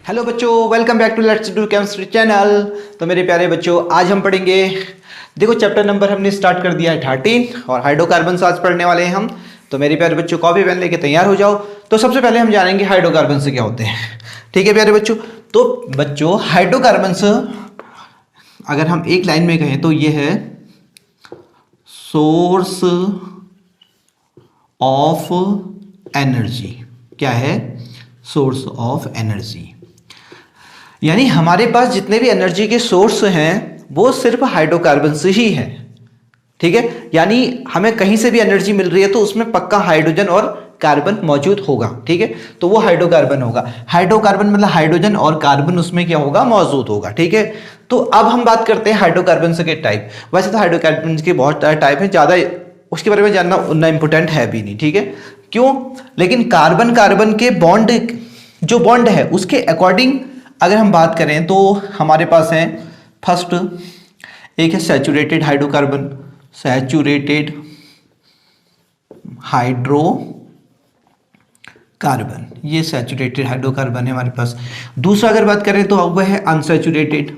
Hello बच्चों, welcome back to let's do chemistry channel. तो मेरे प्यारे बच्चों, आज हम पढ़ेंगे, देखो चैप्टर नंबर हमने स्टार्ट कर दिया है 13 और हाइड्रोकार्बन आज पढ़ने वाले हैं हम। तो मेरे प्यारे बच्चों, कॉपी पेन लेके तैयार हो जाओ। तो सबसे पहले हम जानेंगे हाइड्रोकार्बन से क्या होते हैं। ठीक है प्यारे बच्चों। तो बच्चों हाइड्रोकार्बन अगर हम एक लाइन में कहें तो ये है सोर्स ऑफ एनर्जी। क्या है? Source of energy. यानी हमारे पास जितने भी एनर्जी के सोर्स हैं वो सिर्फ हाइड्रोकार्बन से ही हैं। ठीक है, यानी हमें कहीं से भी एनर्जी मिल रही है तो उसमें पक्का हाइड्रोजन और कार्बन मौजूद होगा। ठीक है, तो वो हाइड्रोकार्बन होगा। हाइड्रोकार्बन मतलब हाइड्रोजन और कार्बन उसमें क्या होगा? मौजूद होगा। ठीक है, तो अब हम बात करते हैं हाइड्रोकार्बन के टाइप। वैसे तो हाइड्रोकार्बन के बहुत टाइप है, ज्यादा उसके बारे में जानना उतना इंपॉर्टेंट है भी नहीं। ठीक है, क्यों? लेकिन कार्बन कार्बन के बॉन्ड, जो बॉन्ड है उसके अकॉर्डिंग अगर हम बात करें तो हमारे पास है फर्स्ट एक है सैचुरेटेड हाइड्रोकार्बन, सैचुरेटेड हाइड्रोकार्बन, ये सैचुरेटेड हाइड्रोकार्बन है हमारे पास। दूसरा अगर बात करें तो वह है अनसैचुरेटेड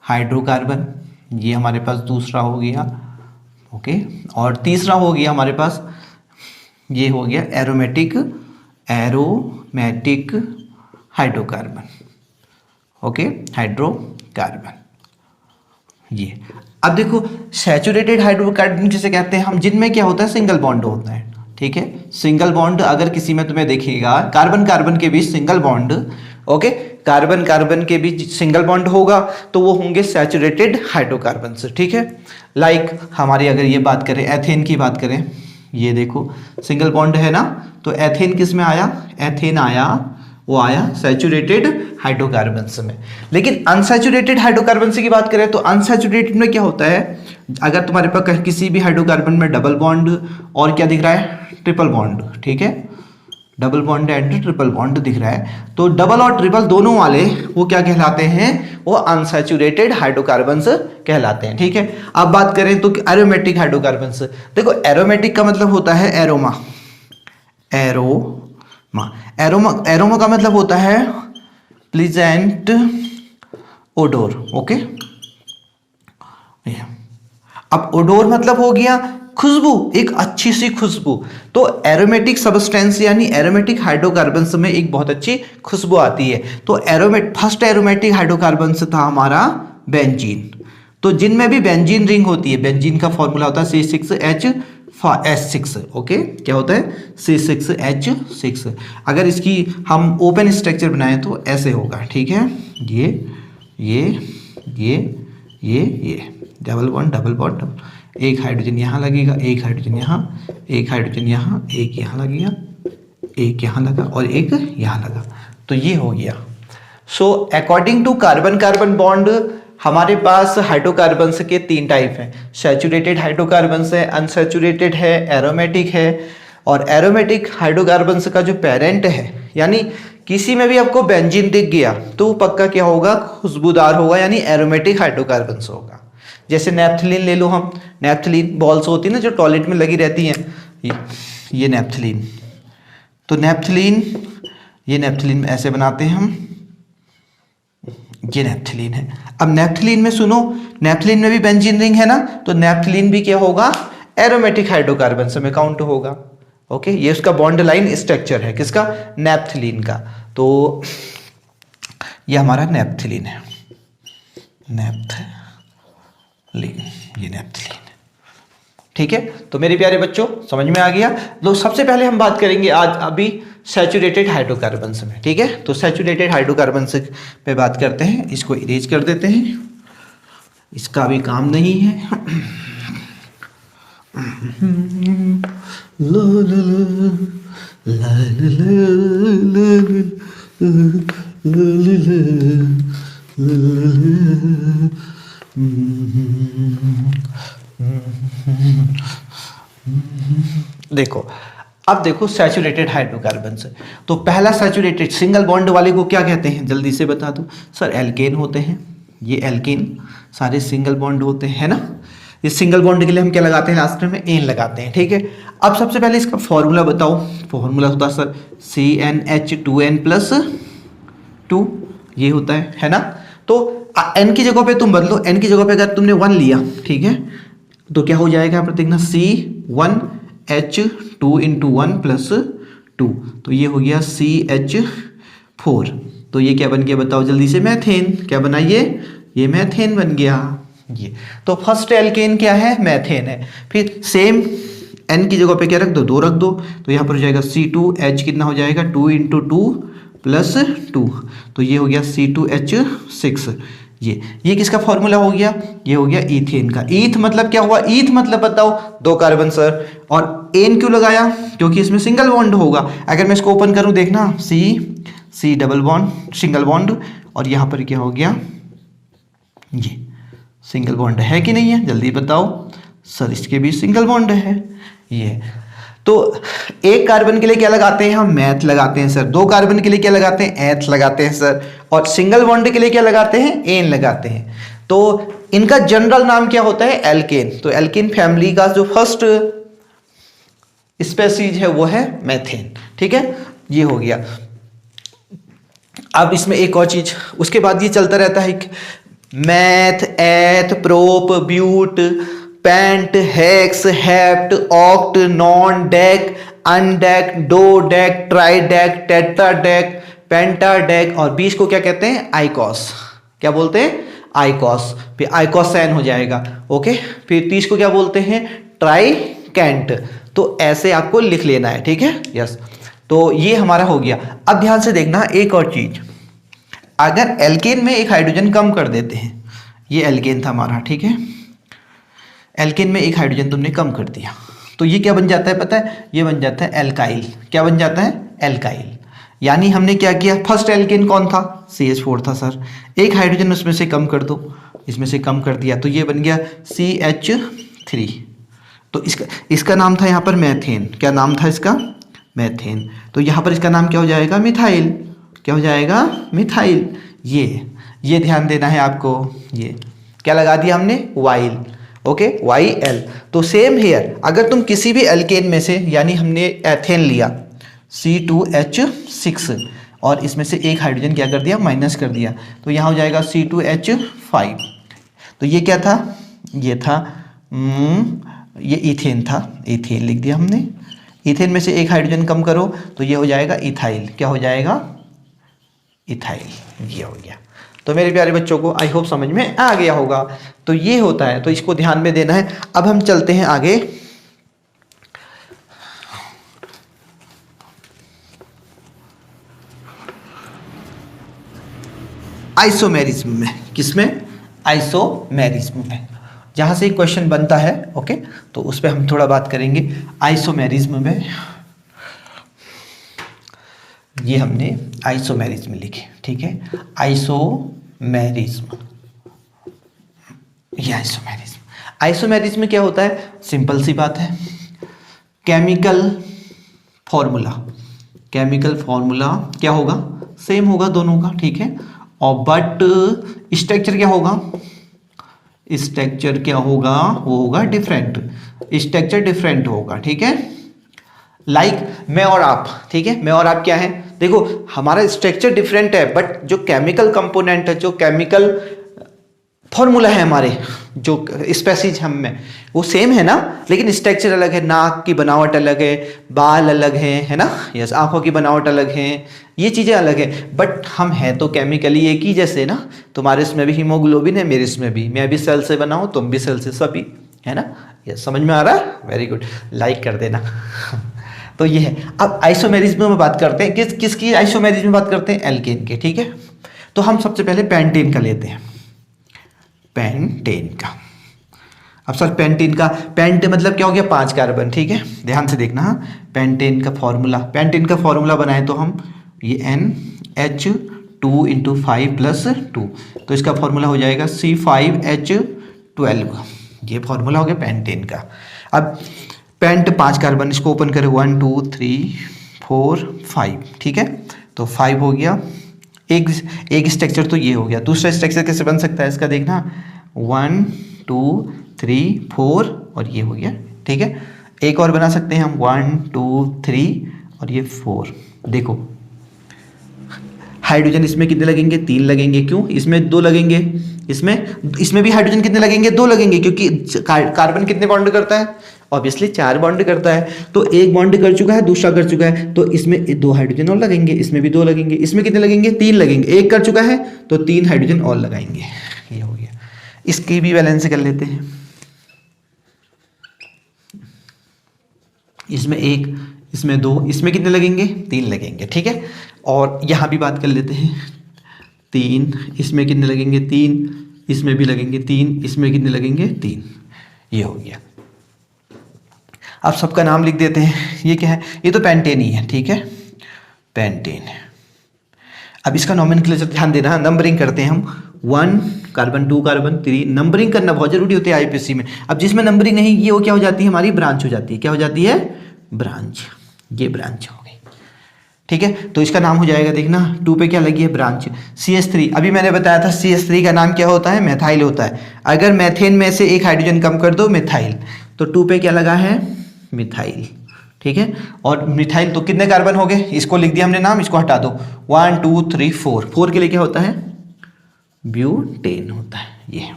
हाइड्रोकार्बन, ये हमारे पास दूसरा हो गया। ओके, और तीसरा हो गया हमारे पास, ये हो गया एरोमेटिक हाइड्रोकार्बन। ओके, हाइड्रोकार्बन ये। अब देखो सैचुरेटेड हाइड्रोकार्बन जिसे कहते हैं हम, जिनमें क्या होता है? सिंगल बॉन्ड होता है। ठीक है, सिंगल बॉन्ड अगर किसी में तुम्हें देखिएगा, कार्बन कार्बन के बीच single bond, okay, carbon carbon के बीच सिंगल बॉन्ड होगा तो वो होंगे सैचुरेटेड हाइड्रोकार्बन से। ठीक है, लाइक हमारी अगर ये बात करें, एथेन की बात करें, ये देखो सिंगल बॉन्ड है ना, तो एथेन किस में आया? एथेन आया, वो आया सैचुरेटेड हाइड्रोकार्बन में। लेकिन अनसैचुरेटेड हाइड्रोकार्बन की बात करें तो अनसैचुरेटेड में क्या होता है? अगर तुम्हारे पास किसी भी हाइड्रोकार्बन में डबल बॉन्ड और क्या दिख रहा है? Triple bond. ठीक है, double bond and triple bond दिख रहा है, तो डबल और ट्रिपल दोनों वाले वो क्या कहलाते हैं? वो अनसैचुरेटेड हाइड्रोकार्बन कहलाते हैं। ठीक है, अब बात करें तो एरोमेटिक हाइड्रोकार्बन। देखो एरोमेटिक का मतलब होता है एरोमा, एरोमा का मतलब होता है प्लीजेंट ओडोर। ओके, अब ओडोर मतलब हो गया खुशबू, एक अच्छी सी खुशबू। तो एरोमेटिक सब्सटेंस यानी एरोमेटिक हाइड्रोकार्बन्स में एक बहुत अच्छी खुशबू आती है। तो फर्स्ट एरोमेटिक हाइड्रोकार्बन्स था हमारा बेंजीन। तो जिनमें भी बेंजीन रिंग होती है, बेंजीन का फॉर्मूला होता है C6H6। ओके, क्या होता है? C6H6। अगर इसकी हम ओपन स्ट्रक्चर बनाएं तो ऐसे होगा। ठीक है, ये डबल बॉन्ड, एक हाइड्रोजन यहाँ लगेगा, एक हाइड्रोजन यहाँ, एक हाइड्रोजन यहाँ, एक यहाँ लगेगा, एक यहाँ लगा और एक यहाँ लगा, तो ये हो गया। So according to carbon carbon bond हमारे पास हाइड्रोकार्बन के 3 टाइप हैं। सैचुरेटेड हाइड्रोकार्बन है, अनसैचुरेटेड है, एरोमेटिक है। और एरोमेटिक हाइड्रोकार्बन का जो पेरेंट है, यानी किसी में भी आपको बेंजीन दिख गया तो पक्का क्या होगा? खुशबूदार होगा, यानी एरोमेटिक हाइड्रोकार्बन होगा। जैसे नेप्थलीन ले लो हम, नेप्थलीन बॉल्स होती है ना जो टॉयलेट में लगी रहती हैं, ये नेप्थलीन। तो ये नेप्थलीन ऐसे बनाते हैं हम, ये नेप्थलीन है। अब नेप्थलीन में सुनो, नेप्थलीन में भी बेंजीन रिंग है ना, तो नेप्थलीन भी क्या होगा? एरोमेटिक हाइड्रोकार्बन में काउंट होगा। ओके, ये उसका बॉन्ड लाइन स्ट्रक्चर है, किसका? नेप्थलीन का। तो ये हमारा नेप्थलीन है, ये नेप्थलीन। ठीक है, तो मेरे प्यारे बच्चों समझ में आ गया। तो सबसे पहले हम बात करेंगे आज अभी सैचुरेटेड हाइड्रोकार्बन में। ठीक है, तो सैचुरेटेड हाइड्रोकार्बन पे बात करते हैं। इसको इरेज कर देते हैं, इसका भी काम नहीं है। देखो, अब देखो सैचुरेटेड हाइड्रोकार्बन तो पहला सैचुरेटेड सिंगल बॉन्ड वाले को क्या कहते हैं? जल्दी से बता दो सर। एल्केन होते हैं, ये एल्केन सारे सिंगल बॉन्ड होते हैं ना। इस सिंगल बॉन्ड के लिए हम क्या लगाते हैं, लास्ट में एन लगाते हैं, ठीक है। अब सबसे पहले इसका फॉर्मूला बताओ। फॉर्मूला होता है सर CnH2n+2, ये होता है ना। तो n की जगह पे तुम बदलो, n की जगह पे अगर तुमने 1 लिया, ठीक है, तो क्या हो जाएगा यहाँ पर देखना C1H2 × 1 + 2, तो ये हो गया CH4। तो ये क्या बन गया बताओ जल्दी से, मैथेन। क्या बना ये मैथेन बन गया ये। तो फर्स्ट एल्केन क्या है, मैथेन है। फिर सेम n की जगह पे क्या रख दो, 2 रख दो, तो यहाँ पर हो जाएगा C2H कितना हो जाएगा, 2 × 2 + 2, तो ये हो गया C2H6। ये किसका फॉर्मूला हो गया, ये हो गया ईथेन का। ईथ मतलब क्या हुआ, ईथ मतलब बताओ 2 कार्बन सर। और एन क्यों लगाया, क्योंकि इसमें सिंगल बॉन्ड होगा। अगर मैं इसको ओपन करूं देखना, C double bond single bond, और यहाँ पर क्या हो गया, ये सिंगल बॉन्ड है कि नहीं है, जल्दी बताओ सर। इसके भी सिंगल बॉन्ड है ये। तो एक कार्बन के लिए क्या लगाते हैं हम, मैथ लगाते हैं सर। 2 कार्बन के लिए क्या लगाते हैं, एथ लगाते हैं सर। और सिंगल बॉन्ड के लिए क्या लगाते हैं, एन लगाते हैं। तो इनका जनरल नाम क्या होता है, एल्केन। तो एल्केन फैमिली का जो फर्स्ट स्पेसीज है वो है मैथेन, ठीक है, ये हो गया। अब इसमें एक और चीज, उसके बाद ये चलता रहता है, meth, eth, prop, but, pent, hex, hept, oct, non, dec, undec, dodec, tridec, tetradec, pentadec, और 20 को क्या कहते हैं, आइकॉस। क्या बोलते हैं, आइकॉस। फिर आइकॉसैन हो जाएगा, ओके। फिर 30 को क्या बोलते हैं, ट्राइकेंट। तो ऐसे आपको लिख लेना है, ठीक है, यस। तो ये हमारा हो गया। अब ध्यान से देखना एक और चीज, अगर एल्केन में एक हाइड्रोजन कम कर देते हैं, ये एल्केन था हमारा, ठीक है, एल्केन में एक हाइड्रोजन तुमने कम कर दिया, तो ये क्या बन जाता है पता है, ये बन जाता है एल्काइल। क्या बन जाता है, एल्काइल। यानी हमने क्या किया, फर्स्ट एल्केन कौन था, CH4 था सर। एक हाइड्रोजन उसमें से कम कर दो, इसमें से कम कर दिया, तो ये बन गया CH3। तो इसका नाम था यहाँ पर मैथेन। क्या नाम था इसका, मैथेन। तो यहाँ पर इसका नाम क्या हो जाएगा, मिथाइल। क्या हो जाएगा, मिथाइल। ये ध्यान देना है आपको। ये क्या लगा दिया हमने, वाइल, ओके, YL। तो सेम हेयर, अगर तुम किसी भी एल्केन में से, यानी हमने एथेन लिया C2H6, और इसमें से एक हाइड्रोजन क्या कर दिया, माइनस कर दिया, तो यहाँ हो जाएगा C2H5। तो ये क्या था, ये था ये इथेन था, इथेन लिख दिया हमने। इथेन में से एक हाइड्रोजन कम करो तो ये हो जाएगा इथाइल। क्या हो जाएगा, इथाइल। ये हो गया। तो मेरे प्यारे बच्चों को आई होप समझ में आ गया होगा। तो ये होता है, तो इसको ध्यान में देना है। अब हम चलते हैं आगे। आइसोमेरिज्म में, किसमें, आइसोमेरिज्म में, जहां से एक क्वेश्चन बनता है, ओके, तो उस पर हम थोड़ा बात करेंगे। आइसोमेरिज्म में ये हमने आइसोमेरिज्म लिखे, ठीक है, आइसोमेरिज्म, ये आइसोमेरिज्म क्या होता है, सिंपल सी बात है, केमिकल फॉर्मूला क्या होगा, सेम होगा दोनों का, ठीक है, और बट स्ट्रक्चर क्या होगा, वो होगा डिफरेंट, स्ट्रक्चर डिफरेंट होगा, ठीक है। लाइक मैं और आप, ठीक है, मैं और आप क्या है, देखो हमारा स्ट्रक्चर डिफरेंट है, बट जो केमिकल कंपोनेंट है, जो केमिकल फॉर्मूला है हमारे, जो स्पेसीज हम में, वो सेम है ना, लेकिन स्ट्रक्चर अलग है। नाक की बनावट अलग है, बाल अलग है ना, यस, आंखों की बनावट अलग है, ये चीज़ें अलग है, बट हम हैं तो केमिकली एक ही जैसे ना। तुम्हारे इसमें भी हीमोग्लोबिन है, मेरे इसमें भी, मैं भी सेल से बना हूँ, तुम भी सेल से, सभी है ना, यस, समझ में आ रहा है, वेरी गुड, लाइक कर देना। तो ये है। अब आइसोमेरिज्म में बात करते हैं, किसकी आइसोमेरिज्म में बात करते हैं, एल्केन के, ठीक है। तो हम सबसे पहले पेंटेन का लेते हैं, पेंटेन का। अब सर पेंटेन का, पेंट मतलब क्या हो गया, 5 कार्बन, ठीक है, ध्यान से देखना। हाँ, पेंटेन का फॉर्मूला बनाए तो हम ये NH2 × 5 + 2, तो इसका फॉर्मूला हो जाएगा C5H12। ये फॉर्मूला हो गया पेंटेन का। अब पेंट 5 कार्बन, इसको ओपन करें, 1 2 3 4 5, ठीक है, तो 5 हो गया। एक स्ट्रक्चर तो ये हो गया। दूसरा स्ट्रक्चर कैसे बन सकता है इसका, देखना, 1 2 3 4 और ये हो गया, ठीक है। एक और बना सकते हैं हम 1 2 3 और ये 4। देखो हाइड्रोजन इसमें कितने लगेंगे, 3 लगेंगे। क्यों? इसमें 2 लगेंगे, इसमें भी हाइड्रोजन कितने लगेंगे, 2 लगेंगे, क्योंकि कार्बन कितने बॉन्ड करता है, ऑब्वियसली 4 बॉन्ड करता है। तो एक बॉन्ड कर चुका है, दूसरा कर चुका है, तो इसमें 2 हाइड्रोजन और लगेंगे, इसमें भी 2 लगेंगे, इसमें कितने लगेंगे, 3 लगेंगे। एक कर चुका है तो 3 हाइड्रोजन और लगाएंगे। ये हो गया। इसकी भी वैलेंस कर लेते हैं। इसमें 1, इसमें 2, इसमें कितने लगेंगे, 3 लगेंगे, ठीक है। और यहाँ भी बात कर लेते हैं, 3, इसमें कितने लगेंगे, 3, इसमें भी लगेंगे 3, इसमें कितने लगेंगे, 3। ये हो गया। अब सबका नाम लिख देते हैं। ये क्या है, ये तो पेंटेन ही है, ठीक है, पेंटेन। अब इसका नोमेनक्लेचर ध्यान देना, नंबरिंग करते हैं हम। 1 कार्बन, 2 कार्बन, 3, नंबरिंग करना बहुत जरूरी होती है आईपीएससी में। अब जिसमें नंबरिंग नहीं, ये वो क्या हो जाती है, हमारी ब्रांच हो जाती है। क्या हो जाती है, ब्रांच। ये ब्रांच हो गई, ठीक है। तो इसका नाम हो जाएगा, देखना 2 पे क्या लगी है, ब्रांच। CH3, अभी मैंने बताया था CH3 का नाम क्या होता है, मेथाइल होता है। अगर मेथेन में से एक हाइड्रोजन कम कर दो, मिथाइल। तो 2 पे क्या लगा है, मिथाइल, ठीक है। और मिथाइल तो कितने कार्बन हो गए, इसको लिख दिया हमने नाम, इसको हटा दो। 1 2 3 4, 4 के लिए क्या होता है, ब्यूटेन होता है। ये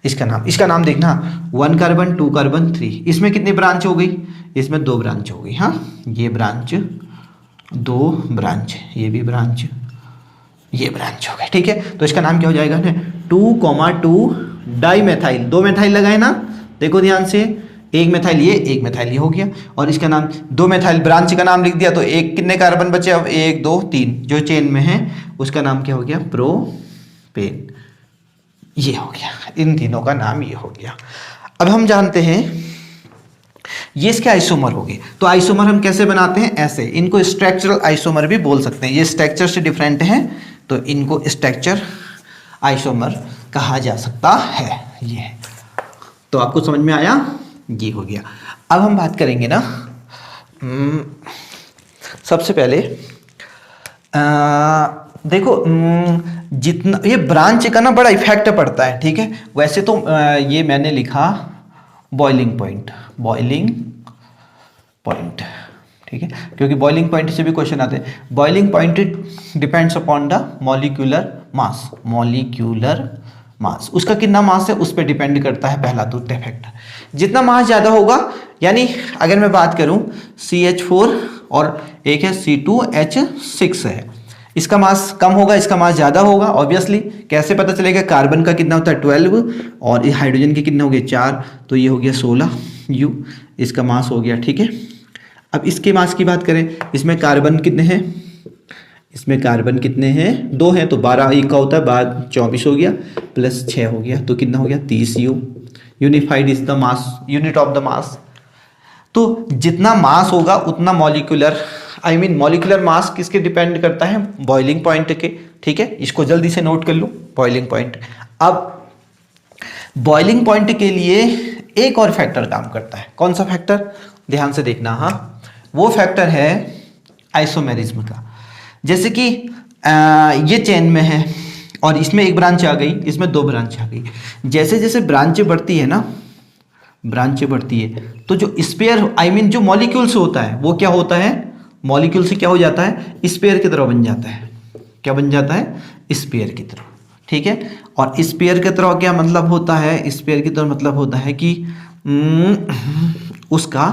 इसका नाम देखना, 1 कार्बन, 2 कार्बन, 3। इसमें कितनी ब्रांच हो गई, इसमें 2 ब्रांच हो गई। हाँ, ये ब्रांच, 2 ब्रांच, ये भी ब्रांच, ये ब्रांच हो गई, ठीक है। तो इसका नाम क्या हो जाएगा ना, 2,2 डाई मेथाइल। 2 मेथाइल लगाए ना, देखो ध्यान से, एक मेथाइल ये हो गया। और इसका नाम 2 मेथाइल, ब्रांच का नाम लिख दिया, तो एक कितने कार्बन बचे अब, 1 2 3, जो चेन में है उसका नाम क्या हो गया, प्रोपेन। ये हो गया, इन तीनों का नाम ये हो गया। अब हम जानते हैं ये इसके आइसोमर हो गए। तो आइसोमर हम कैसे बनाते हैं, ऐसे। इनको स्ट्रक्चरल आइसोमर भी बोल सकते हैं। ये स्ट्रक्चर से डिफरेंट है, तो इनको स्ट्रक्चर आइसोमर कहा जा सकता है। ये तो आपको समझ में आया, ये हो गया। अब हम बात करेंगे ना, सबसे पहले देखो, जितना ये ब्रांच का ना बड़ा इफेक्ट पड़ता है, ठीक है। वैसे तो ये मैंने लिखा बॉइलिंग पॉइंट, ठीक है, क्योंकि बॉइलिंग पॉइंट से भी क्वेश्चन आते हैं। Boiling point depends upon the molecular mass. उसका कितना मास है उस पर डिपेंड करता है, पहला तो इफेक्ट। जितना मास ज़्यादा होगा, यानी अगर मैं बात करूं CH4 और एक है C2H6 है, इसका मास कम होगा, इसका मास ज़्यादा होगा। ऑब्वियसली कैसे पता चलेगा, कार्बन का कितना होता है 12 और हाइड्रोजन के कितने हो गए 4, तो ये हो गया 16U, इसका मास हो गया, ठीक है। अब इसके मास की बात करें, इसमें कार्बन कितने हैं, इसमें कार्बन कितने हैं, 2 हैं, तो 12 एक का होता है, 12 24 हो गया, प्लस 6 हो गया, तो कितना हो गया 30U। Unified is the mass, unit of the mass. तो जितना मास होगा उतना मॉलिक्यूलर मास किसके डिपेंड करता है, बॉइलिंग पॉइंट के, ठीक है। इसको जल्दी से नोट कर लो, बॉइलिंग पॉइंट। अब बॉइलिंग पॉइंट के लिए एक और फैक्टर काम करता है। कौन सा फैक्टर, ध्यान से देखना। हाँ, वो फैक्टर है आइसोमेरिज्म का। जैसे कि ये चेन में है और इसमें एक ब्रांच आ गई, इसमें 2 ब्रांच आ गई। जैसे जैसे ब्रांचें बढ़ती है ना, तो जो स्पेयर जो मॉलिक्यूल से होता है वो क्या होता है, मॉलिक्यूल से क्या हो जाता है, स्पेयर की तरह बन जाता है। क्या बन जाता है, स्पेयर की तरह, ठीक है। और स्पेयर की तरह क्या मतलब होता है, स्पेयर की तरह मतलब होता है कि उसका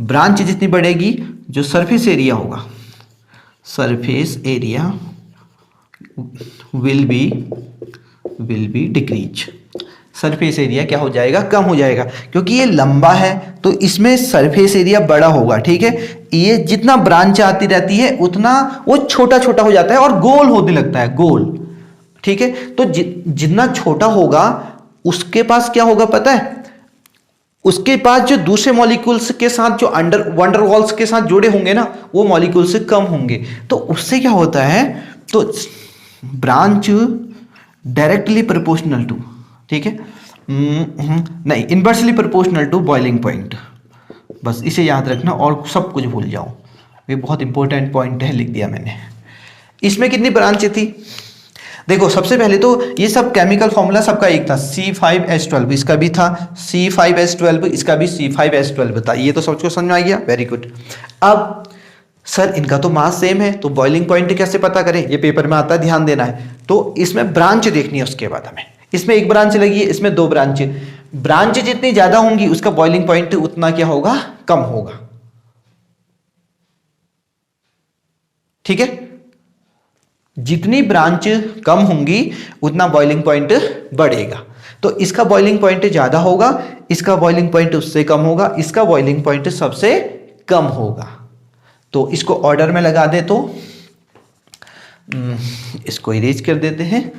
ब्रांच जितनी बढ़ेगी, जो सरफेस एरिया होगा, surface area will be decrease. Surface area क्या हो जाएगा, कम हो जाएगा, क्योंकि ये लंबा है तो इसमें सरफेस एरिया बड़ा होगा, ठीक है। ये जितना ब्रांच आती रहती है उतना वो छोटा छोटा हो जाता है और गोल होने लगता है, गोल, ठीक है। तो जितना छोटा होगा उसके पास क्या होगा पता है, उसके पास जो दूसरे मॉलिक्यूल्स के साथ जो वंडरवॉल्स के साथ जुड़े होंगे ना, वो मॉलिक्यूल से कम होंगे। तो उससे क्या होता है, तो ब्रांच डायरेक्टली प्रोपोर्शनल टू, ठीक है, नहीं, inversely proportional to boiling point. बस इसे याद रखना और सब कुछ भूल जाओ, ये बहुत इंपॉर्टेंट पॉइंट है, लिख दिया मैंने। इसमें कितनी ब्रांचें थी, देखो सबसे पहले तो ये सब केमिकल फॉर्मूला सबका एक था, C5H12, इसका भी था C5H12, इसका भी C5H12 था। ये तो सबको समझ में आ गया, वेरी गुड। अब सर इनका तो मास सेम है, तो बॉइलिंग पॉइंट कैसे पता करें, ये पेपर में आता है, ध्यान देना है। तो इसमें ब्रांच देखनी है, उसके बाद हमें इसमें एक ब्रांच लगी है, इसमें दो ब्रांच। ब्रांच जितनी ज्यादा होंगी उसका बॉइलिंग पॉइंट उतना क्या होगा, कम होगा। ठीक है, जितनी ब्रांच कम होंगी उतना बॉइलिंग पॉइंट बढ़ेगा। तो इसका बॉइलिंग पॉइंट ज्यादा होगा, इसका बॉइलिंग पॉइंट उससे कम होगा, इसका बॉइलिंग पॉइंट सबसे कम होगा। तो इसको ऑर्डर में लगा दे, तो इसको इरेज कर देते हैं।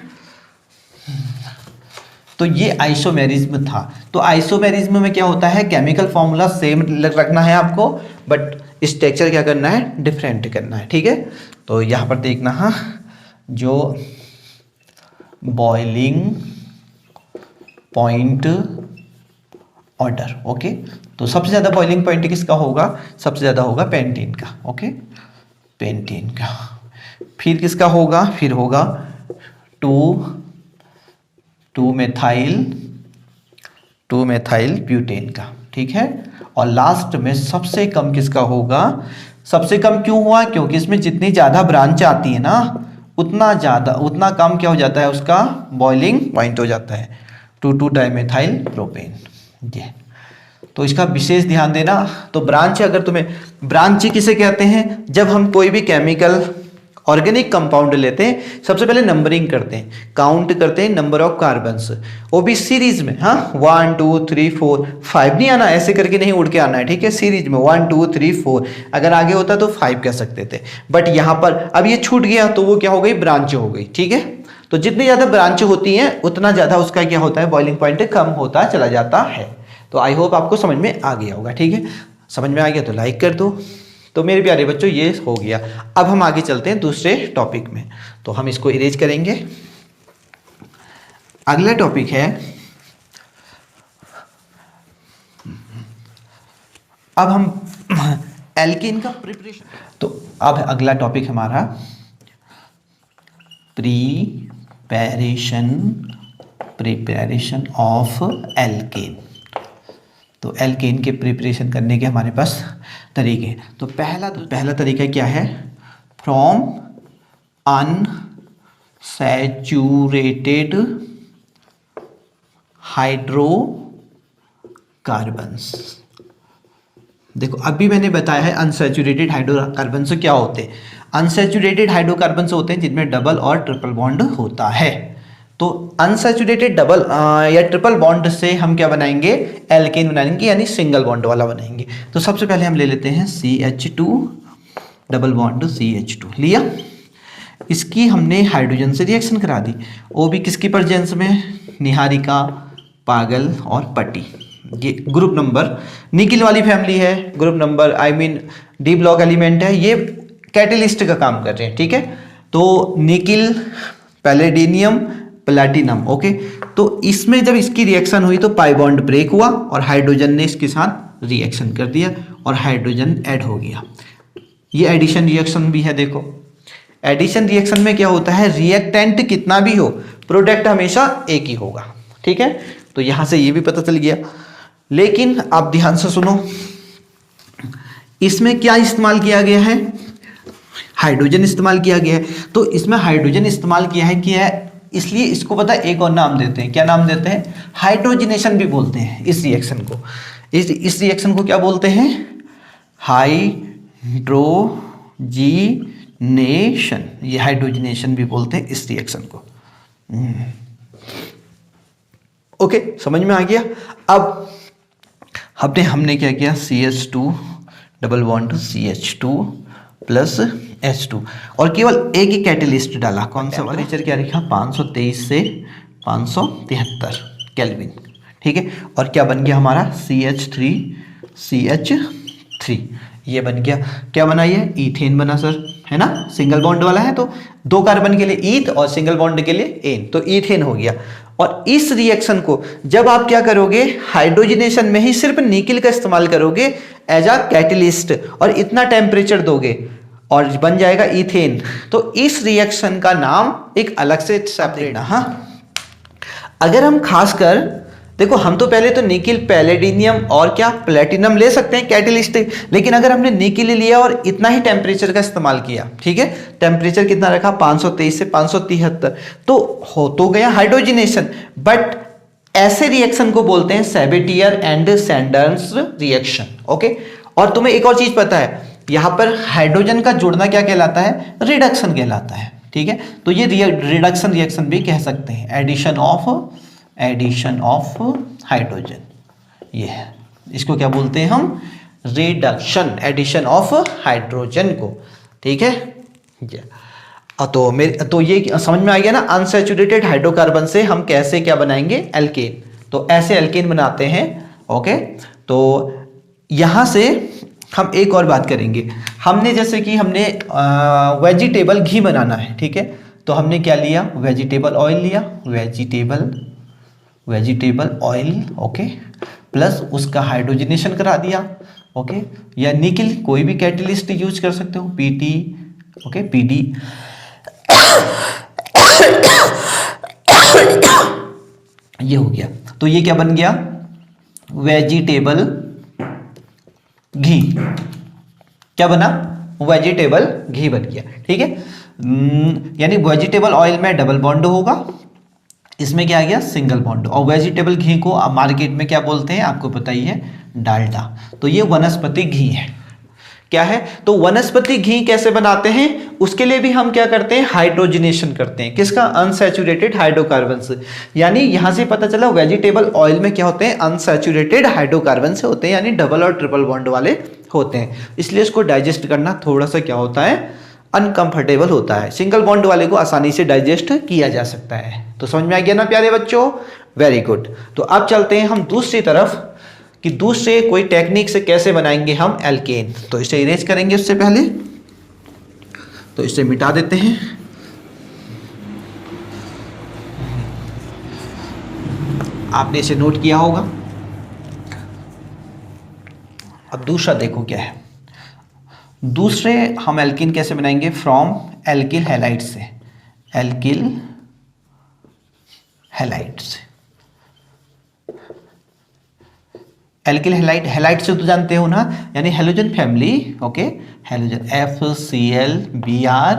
तो ये आइसोमेरिज्म था। तो आइसोमेरिज्म में क्या होता है, केमिकल फॉर्मूला सेम रखना है आपको, बट स्ट्रक्चर क्या करना है, डिफरेंट करना है। ठीक है, तो यहां पर देखना, हाँ, जो बॉइलिंग पॉइंट ऑर्डर, ओके। तो सबसे ज्यादा बॉइलिंग पॉइंट किसका होगा, सबसे ज्यादा होगा पेंटीन का, ओके, पेंटीन का। फिर किसका होगा, फिर होगा 2-मेथाइल ब्यूटेन का। ठीक है, और लास्ट में सबसे कम किसका होगा, सबसे कम क्यों हुआ, क्योंकि इसमें जितनी ज्यादा ब्रांच आती है ना उतना कम क्या हो जाता है, उसका बॉइलिंग पॉइंट हो जाता है, 2,2-डाइमेथाइल प्रोपेन। ये तो इसका विशेष ध्यान देना। तो ब्रांच, अगर तुम्हें ब्रांच किसे कहते हैं, जब हम कोई भी केमिकल ऑर्गेनिक कंपाउंड लेते हैं, सबसे पहले नंबरिंग करते हैं, काउंट करते हैं नंबर ऑफ कार्बन्स, वो भी सीरीज में, हाँ, 1 2 3 4 5 नहीं आना, ऐसे करके नहीं उड़ के आना है। ठीक है, सीरीज में 1 2 3 4, अगर आगे होता तो 5 कह सकते थे, बट यहाँ पर अब ये छूट गया तो वो क्या हो गई, ब्रांच हो गई। ठीक है, तो जितनी ज्यादा ब्रांच होती हैं उतना ज्यादा उसका क्या होता है, बॉइलिंग पॉइंट कम होता चला जाता है। तो आई होप आपको समझ में आ गया होगा। ठीक है, समझ में आ गया तो लाइक कर दो। तो मेरे प्यारे बच्चों ये हो गया। अब हम आगे चलते हैं दूसरे टॉपिक में, तो हम इसको इरेज करेंगे। अगला टॉपिक है, अब हम एल्केन का प्रिपरेशन। तो अब अगला टॉपिक हमारा प्रिपरेशन ऑफ एल्केन। तो एल्केन के प्रिपरेशन करने के हमारे पास तरीके हैं। तो पहला तरीका क्या है, फ्रॉम अनसैचुरेटेड हाइड्रोकार्बन्स। देखो अभी मैंने बताया है अनसैचुरेटेड हाइड्रोकार्बन्स क्या होते हैं। अनसैचुरेटेड हाइड्रोकार्बन्स होते हैं जिनमें डबल और ट्रिपल बॉन्ड होता है। तो अनसैचुरेटेड डबल या ट्रिपल बॉन्ड से हम क्या बनाएंगे, एल्केन बनाएंगे, यानी सिंगल बॉन्ड वाला बनाएंगे। तो सबसे पहले हम ले लेते हैं CH2 डबल बॉन्ड CH2 लिया, इसकी हमने हाइड्रोजन से रिएक्शन करा दी, वो भी किसकी प्रेजेंस में, निहारिका, पागल और पट्टी। ये ग्रुप नंबर निकिल वाली फैमिली है, group number D block element है, ये कैटेलिस्ट का काम कर रहे हैं। ठीक है, तो निकिल, पैलेडिनियम, प्लैटिनम, ओके। तो इसमें जब इसकी रिएक्शन हुई तो पाई बॉन्ड ब्रेक हुआ और हाइड्रोजन ने इसके साथ रिएक्शन कर दिया और हाइड्रोजन ऐड हो गया। ये एडिशन रिएक्शन भी है। देखो एडिशन रिएक्शन में क्या होता है, रिएक्टेंट कितना भी हो प्रोडक्ट हमेशा एक ही होगा। ठीक है, तो यहां से ये भी पता चल गया। लेकिन आप ध्यान से सुनो, इसमें क्या इस्तेमाल किया गया है, हाइड्रोजन इस्तेमाल किया गया है। तो इसमें हाइड्रोजन इस्तेमाल किया है इसलिए इसको पता है एक और नाम देते हैं, क्या नाम देते हैं, हाइड्रोजनेशन भी बोलते हैं इस रिएक्शन को। इस रिएक्शन को क्या बोलते हैं, हाइड्रोजीनेशन, ये हाइड्रोजनेशन भी बोलते हैं इस रिएक्शन को। ओके, समझ में आ गया। अब हमने क्या किया, CH2 double bond CH2 plus H2 और केवल एक ही कैटेलिस्ट डाला। कौन सा, टेम्परेचर क्या लिखा, 523 से 573 केल्विन। ठीक है, और क्या बन गया हमारा, CH3 ये बन गया। क्या बना, ये ईथेन बना सर, है ना, सिंगल बॉन्ड वाला है तो 2 कार्बन के लिए ईथ और सिंगल बॉन्ड के लिए एन, तो ईथेन हो गया। और इस रिएक्शन को जब आप क्या करोगे, हाइड्रोजनेशन में ही सिर्फ निकिल का इस्तेमाल करोगे एज अ कैटेलिस्ट और इतना टेम्परेचर दोगे और बन जाएगा इथेन। तो इस रिएक्शन का नाम एक अलग से सेपरेट। हाँ, अगर हम खासकर देखो, हम तो पहले तो निकिल, पैलेडिनियम और क्या प्लेटिनम ले सकते हैं कैटेलिस्ट, लेकिन अगर हमने निकिल लिया और इतना ही टेम्परेचर का इस्तेमाल किया, ठीक है, टेम्परेचर कितना रखा 523 से 573, तो हो तो गया हाइड्रोजनेशन। बट ऐसे रिएक्शन को बोलते हैं सेबेटियर एंड सैंडर्स रिएक्शन। ओके, और तुम्हें एक और चीज पता है, यहां पर हाइड्रोजन का जुड़ना क्या कहलाता है? रिडक्शन कहलाता है। ठीक है, तो ये रिडक्शन रिएक्शन भी कह सकते हैं, एडिशन ऑफ हाइड्रोजन, ये है, इसको क्या बोलते हैं हम? रिडक्शन, एडिशन ऑफ हाइड्रोजन को। ठीक है, तो ये समझ में आ गया ना, अनसैचुरेटेड हाइड्रोकार्बन से हम कैसे क्या बनाएंगे? एल्केन। तो ऐसे एल्केन बनाते हैं। ओके, तो यहां से हम एक और बात करेंगे। हमने जैसे कि हमने वेजिटेबल घी बनाना है, ठीक है, तो हमने क्या लिया? वेजिटेबल ऑयल लिया, वेजिटेबल ऑयल, ओके, प्लस उसका हाइड्रोजनेशन करा दिया। ओके, या निकिल, कोई भी कैटलिस्ट यूज कर सकते हो, पीटी, ओके, पीडी। ये हो गया, तो ये क्या बन गया? वेजिटेबल घी। क्या बना? वेजिटेबल घी बन गया। ठीक है, यानी वेजिटेबल ऑयल में डबल बॉन्ड होगा, इसमें क्या आ गया? Single bond. और वेजिटेबल घी को मार्केट में क्या बोलते हैं? आपको पता ही है, डालडा। तो ये वनस्पति घी है। क्या है? तो वनस्पति घी कैसे बनाते हैं? उसके लिए भी हम क्या करते हैं? हाइड्रोजनेशन करते हैं। किसका? Unsaturated hydrocarbons. यानी यहां से पता चला वेजिटेबल ऑयल में क्या होते हैं? अनसैचुरेटेड हाइड्रोकार्बन से होते हैं, यानी डबल और ट्रिपल बॉन्ड वाले होते हैं। इसलिए इसको डाइजेस्ट करना थोड़ा सा क्या होता है? अनकंफर्टेबल होता है। सिंगल बॉन्ड वाले को आसानी से डाइजेस्ट किया जा सकता है। तो समझ में आ गया ना प्यारे बच्चों? Very good. तो अब चलते हैं हम दूसरी तरफ कि दूसरे कोई टेक्निक से कैसे बनाएंगे हम एल्केन। तो इसे इरेज करेंगे उससे पहले, तो इसे मिटा देते हैं। आपने इसे नोट किया होगा। अब दूसरा देखो क्या है। दूसरे हम एल्कीन कैसे बनाएंगे? फ्रॉम एल्किल हैलाइड से, एल्किल हैलाइड से। एल्किल हैलाइड, हैलाइड से तो जानते हो ना, यानी halogen family. Okay, halogen FClBrI,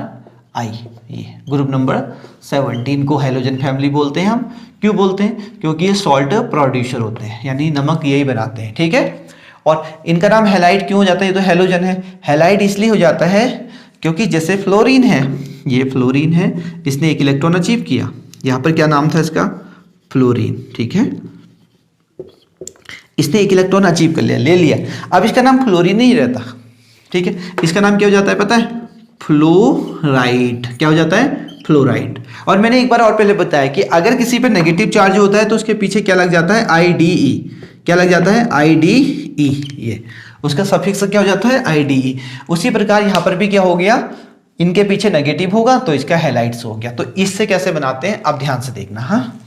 ये ग्रुप नंबर 17 को हेलोजन फैमिली बोलते हैं हम। क्यों बोलते हैं? क्योंकि ये सॉल्ट प्रोड्यूसर होते हैं, यानी नमक यही बनाते हैं। ठीक है, और इनका नाम हैलाइड क्यों हो जाता है? ये तो हेलोजन है। हैलाइड इसलिए हो जाता है क्योंकि जैसे फ्लोरीन है, ये फ्लोरीन है, इसने एक इलेक्ट्रॉन अचीव किया। यहाँ पर क्या नाम था इसका? फ्लोरीन। ठीक है, इसने एक इलेक्ट्रॉन अचीव कर लिया, ले लिया। अब इसका नाम फ्लोरीन नहीं रहता। ठीक है, इसका नाम क्या हो जाता है पता है? फ्लोराइड। क्या हो जाता है? फ्लोराइड। और मैंने एक बार और पहले बताया कि अगर किसी पे नेगेटिव चार्ज होता है तो उसके पीछे क्या लग जाता है? IDE। क्या लग जाता है? IDE। ये उसका सफिक्स क्या हो जाता है? IDE। उसी प्रकार यहाँ पर भी क्या हो गया? इनके पीछे नेगेटिव होगा तो इसका हैलाइड्स हो गया। तो इससे कैसे बनाते हैं अब ध्यान से देखना। हाँ,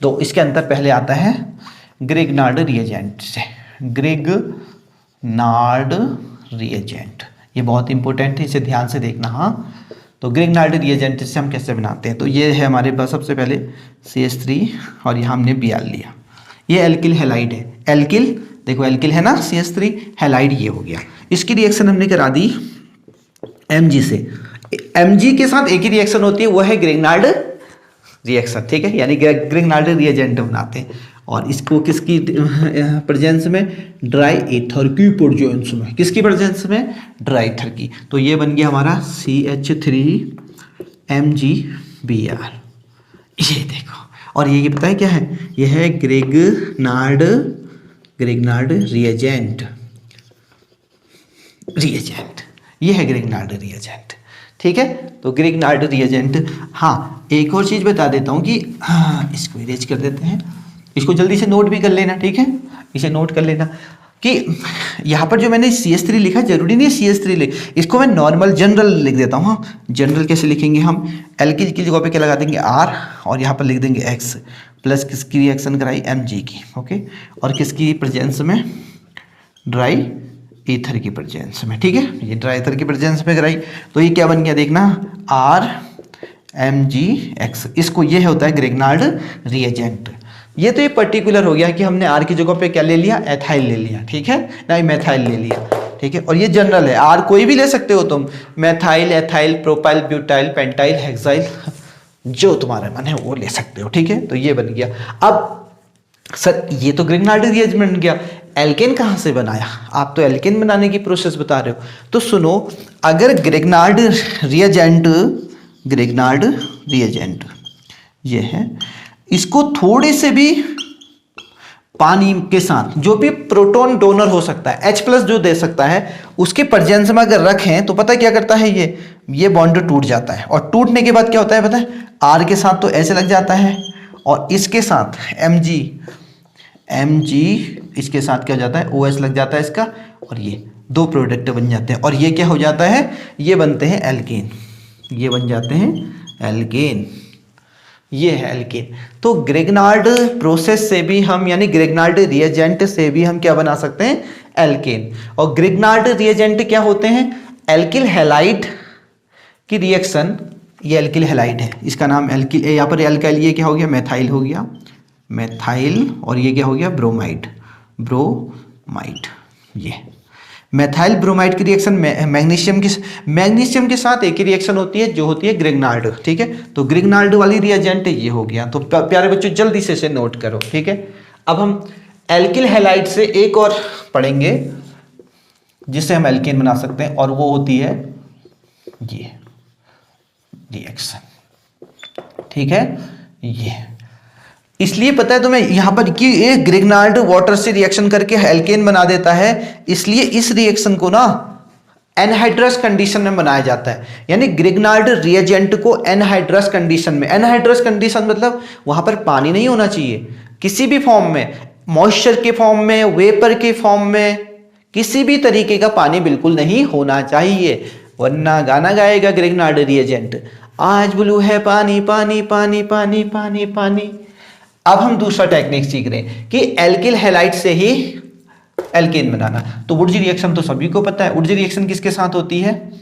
तो इसके अंदर पहले आता है ग्रिग्नार्ड रिएजेंट से, ग्रिग्नार्ड रिएजेंट, ये बहुत इंपॉर्टेंट है, इसे ध्यान से देखना। हाँ, तो ग्रिग्नार्ड रिएजेंट से हम कैसे बनाते हैं? तो ये है हमारे पास सबसे पहले CH3 और यहाँ हमने Br लिया। ये एल्किल हैलाइड है। एल्किल देखो, एल्किल है ना, CH3, हैलाइड ये हो गया। इसकी रिएक्शन हमने करा दी Mg से। Mg के साथ एक ही रिएक्शन होती है, वो है ग्रिग्नार्ड रिएक्शन। ठीक है, यानी ग्रिग्नार्ड रिएजेंट बनाते हैं। और इसको किसकी प्रेजेंस में? ड्राई ईथर की प्रेजेंस में। किसकी प्रेजेंस में? ड्राई ईथर की। तो ये बन गया हमारा CH3MgBr। ये देखो, और ये पता है क्या है? ये है ग्रिग्नार्ड रिएजेंट। ये है ग्रिग्नार्ड रिएजेंट। ठीक है, तो ग्रिग्नार्ड रिएजेंट। हाँ, एक और चीज बता देता हूँ कि इसको इरेज कर देते हैं, इसको जल्दी से नोट भी कर लेना। ठीक है, इसे नोट कर लेना कि यहाँ पर जो मैंने CH3 लिखा, जरूरी नहीं है CH3 लिख, इसको मैं नॉर्मल जनरल लिख देता हूँ। हाँ, जनरल कैसे लिखेंगे हम? एल्किल की जगह पे क्या लगा देंगे? R, और यहाँ पर लिख देंगे X, प्लस किसकी रिएक्शन कराई? Mg की। ओके, और किसकी प्रेजेंस में? ड्राई ईथर की प्रेजेंस में, ठीक है, ये ड्राई ईथर की प्रेजेंस में कराई, तो ये क्या बन गया देखना, RMgX। इसको ये होता है ग्रिग्नार्ड रिएजेंट। ये तो ये पर्टिकुलर हो गया कि हमने R की जगह पे क्या ले लिया, एथाइल ले लिया, ठीक है, नहीं मेथाइल ले लिया, ठीक है, और ये जनरल है, R कोई भी ले सकते हो तुम, methyl, ethyl, propyl, butyl, pentyl, hexyl, जो तुम्हारा मन है वो ले सकते हो, ठीक है। तो ये बन गया। अब सर ये तो ग्रिग्नार्ड रिएजेंट बन गया, एल्केन कहाँ से बनाया, आप तो एल्केन बनाने की प्रोसेस बता रहे हो। तो सुनो, अगर ग्रिग्नार्ड रिएजेंट ये है, इसको थोड़े से भी पानी के साथ, जो भी प्रोटॉन डोनर हो सकता है, H+ जो दे सकता है, उसके प्रेजेंस में अगर रखें तो पता क्या करता है, ये बॉन्ड टूट जाता है, और टूटने के बाद क्या होता है पता है, R के साथ तो ऐसे लग जाता है, और इसके साथ Mg इसके साथ क्या हो जाता है, OH लग जाता है इसका, और ये दो प्रोडक्ट बन जाते हैं, और ये क्या हो जाता है, ये बनते हैं एल्केन, ये बन जाते हैं एल्केन, ये है एल्केन। तो ग्रिग्नार्ड प्रोसेस से भी हम, यानी ग्रिग्नार्ड रिएजेंट से भी हम क्या बना सकते हैं, एल्केन। और ग्रिग्नार्ड रिएजेंट क्या होते हैं, एल्किल हैलाइड की रिएक्शन, ये एल्किल हैलाइड है, इसका नाम एल्किल, यहाँ पर एल्काइल, ये क्या हो गया, मैथाइल हो गया, मैथाइल, और ये क्या हो गया, ब्रोमाइड, ये मैथाइल ब्रोमाइड की रिएक्शन मैग्नीशियम के साथ एक ही रिएक्शन होती है, जो होती है ग्रिग्नार्ड, ठीक है। तो ग्रिग्नार्ड वाली रिएजेंट ये हो गया। तो प्यारे बच्चों जल्दी से इसे नोट करो, ठीक है। अब हम एल्किल हैलाइड से एक और पढ़ेंगे जिससे हम एल्केन बना सकते हैं, और वो होती है ये रिएक्शन, ठीक है। ये इसलिए पता है तुम्हें यहां पर कि ये ग्रिग्नार्ड वाटर से रिएक्शन करके एल्केन बना देता है, इसलिए इस रिएक्शन को ना एनहाइड्रस कंडीशन में बनाया जाता है, यानी ग्रिग्नार्ड रिएजेंट को एनहाइड्रस कंडीशन में, एनहाइड्रस कंडीशन मतलब वहां पर पानी नहीं होना चाहिए किसी भी फॉर्म में, मॉइस्चर के फॉर्म में, वेपर के फॉर्म में, किसी भी तरीके का पानी बिल्कुल नहीं होना चाहिए, वरना गाना गाएगा ग्रिग्नार्ड रिएजेंट, आज ब्लू है पानी पानी पानी पानी पानी पानी। अब हम दूसरा टेक्निक सीख रहे हैं कि एल्किल हैलाइड से ही एल्केन बनाना। तो वुडजी रिएक्शन तो सभी को पता है, वुडजी रिएक्शन किसके साथ होती है,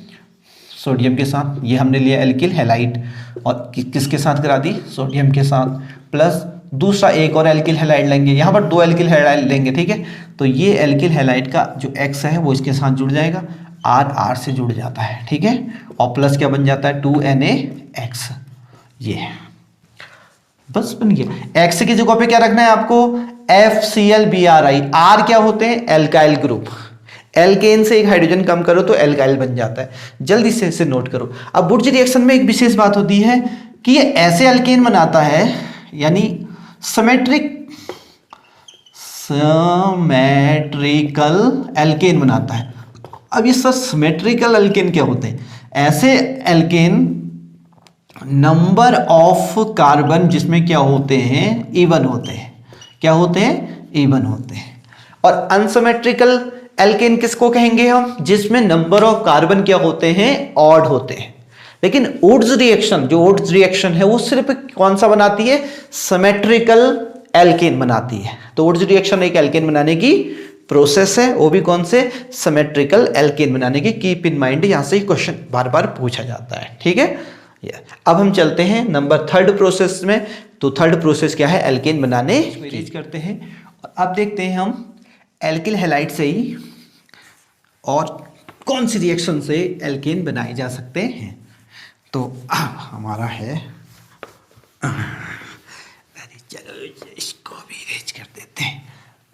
सोडियम के साथ, ये हमने लिया एल्किल हैलाइड, और किसके साथ करा दी, सोडियम के साथ, प्लस दूसरा एक और एल्किल हैलाइड लेंगे, यहाँ पर दो एल्किल हैलाइड लेंगे, ठीक है। तो ये एल्किल हैलाइड का जो X है वो इसके साथ जुड़ जाएगा, R से जुड़ जाता है, ठीक है, और प्लस क्या बन जाता है, 2NaX, ये बस बन गया। X की जगह पे क्या रखना है आपको, FClBrI, R क्या होते हैं, एल्काइल ग्रुप, एल्केन से एक हाइड्रोजन कम करो तो एल्काइल बन जाता है, जल्दी से इसे नोट करो। अब वुडजी रिएक्शन में एक विशेष बात होती है कि ये ऐसे एल्केन बनाता है, यानी सिमेट्रिकल एल्केन बनाता है। अब ये सब सिमेट्रिकल एल्केन क्या होते हैं, ऐसे एल्केन नंबर ऑफ कार्बन जिसमें क्या होते हैं, इवन होते हैं, क्या होते हैं, इवन होते हैं। और अनसिमेट्रिकल एल्केन किसको कहेंगे हम, जिसमें नंबर ऑफ कार्बन क्या होते हैं, ऑड होते हैं। लेकिन वुड्स रिएक्शन, जो वुड्स रिएक्शन है वो सिर्फ कौन सा बनाती है, सिमेट्रिकल एल्केन बनाती है। तो वुड्स रिएक्शन एक एल्केन बनाने की प्रोसेस है, वो भी कौन से, सिमेट्रिकल एल्केन बनाने की। कीप इन माइंड, यहां से क्वेश्चन बार बार पूछा जाता है, ठीक है। अब हम चलते हैं नंबर 3rd प्रोसेस में। तो 3rd प्रोसेस क्या है, एल्केन बनाने की करते हैं। और अब देखते हैं हम एल्किल हैलाइड से ही और कौन सी रिएक्शन से एल्केन बनाए जा सकते हैं। तो हमारा है, चलो इसको भी इरेज कर देते हैं।